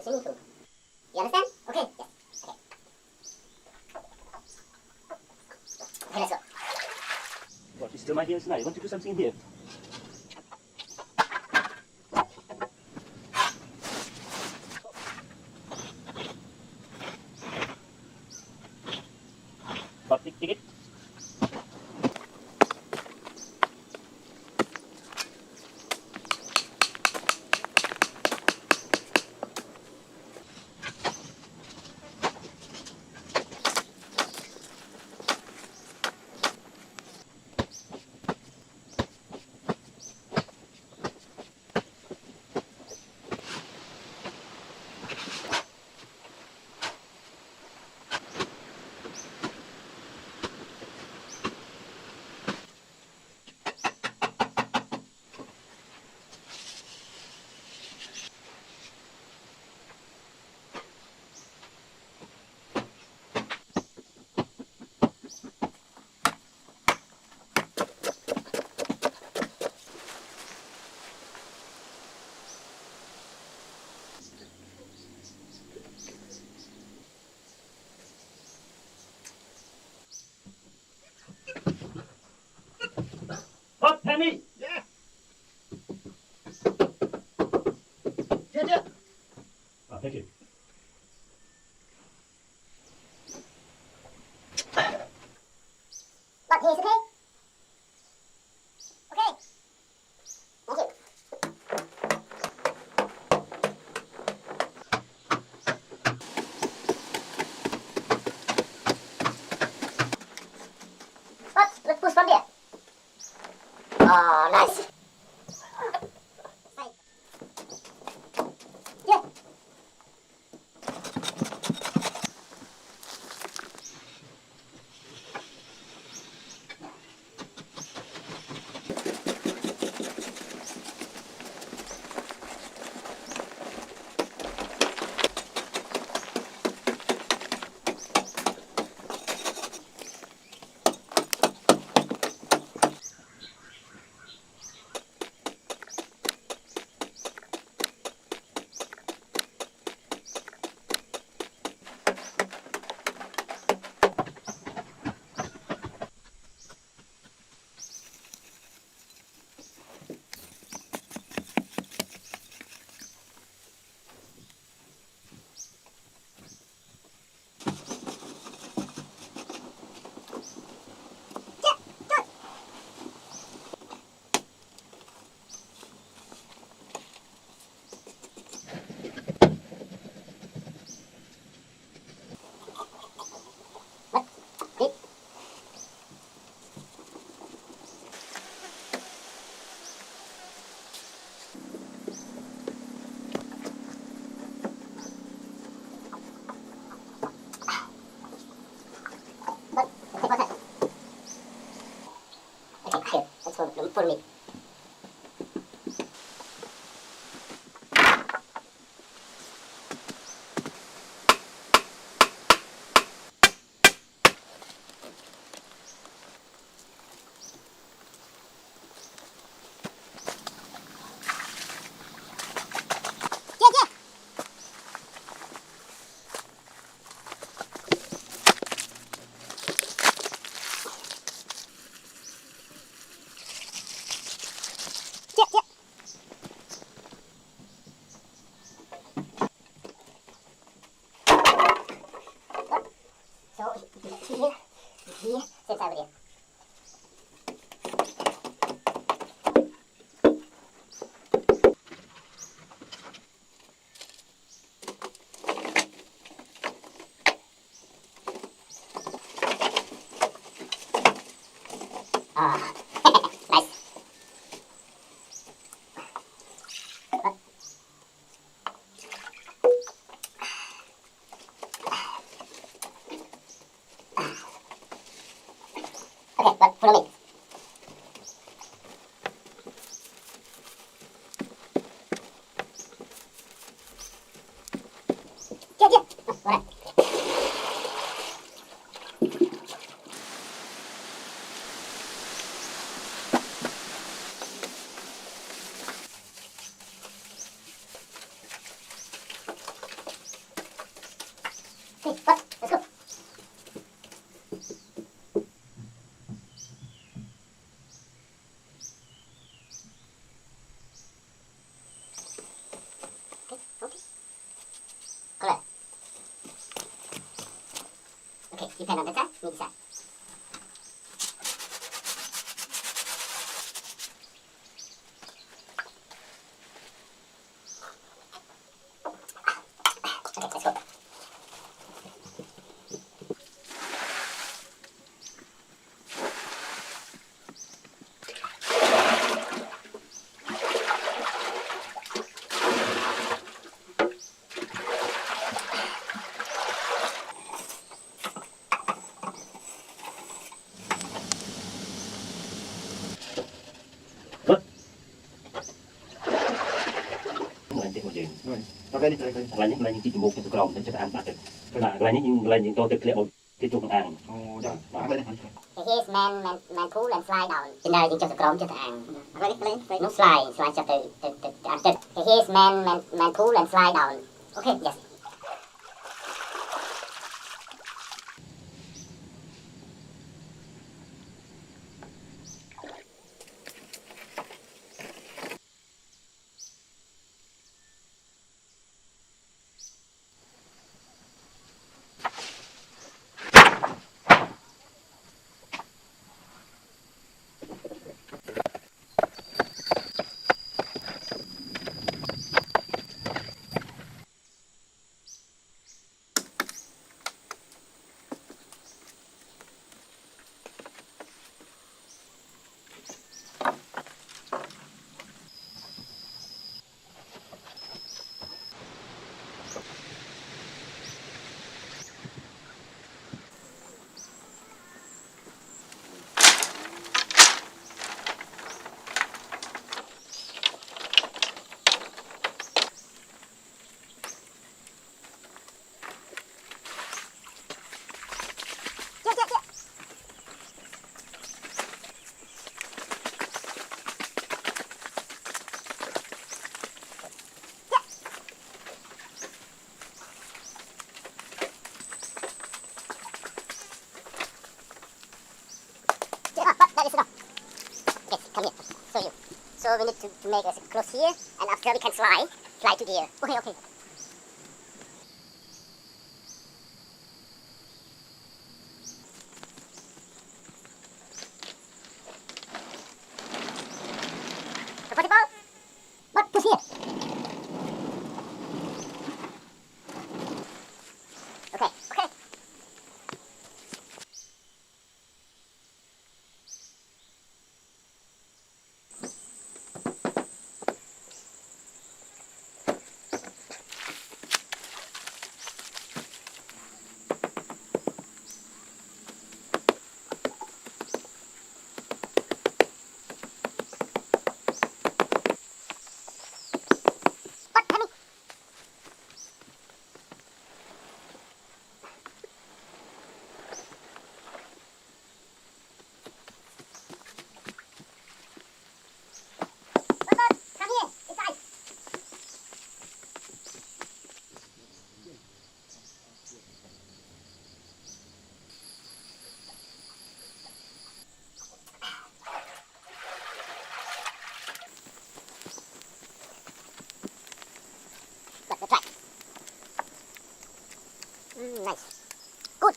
swimming pool. You understand? Okay. Yes. Okay, let's go. What is still my here tonight? You want to do something here? But ticket. Hot Penny! Yeah. Yeah. Oh, thank you. Look, he's okay? Okay. Thank you. What? Let's push from there. Oh, nice. Yeah. Okay, that's for me. So, here, sits over here. Ah, nice. Okay, but follow me. Yeah. Oh, alright. Okay, what? Let's go. Okay, okay. Color. Okay, you pen on that side, me this side. Okay, let's go. What? Lại tiếng một chuyện. Rồi. Ready, ready, ready. Lại những chiếc một cái còng để cho ta ăn bạc được. Lại những tôi thực liệu cái chuột ăn. Oh, dạ. Ready. Okay, here's man pull and slide down. In there, you just chrome just ready. No slide just the okay, here's man pull and slide down. Okay, yes. That is enough. Okay, come here. Show you. So we need to make a close here, and after we can slide to the air. Okay, okay. Comfortable? What? Push here. Okay, okay. What? Coming. What? Come here. Inside. Let's try. Nice. Good.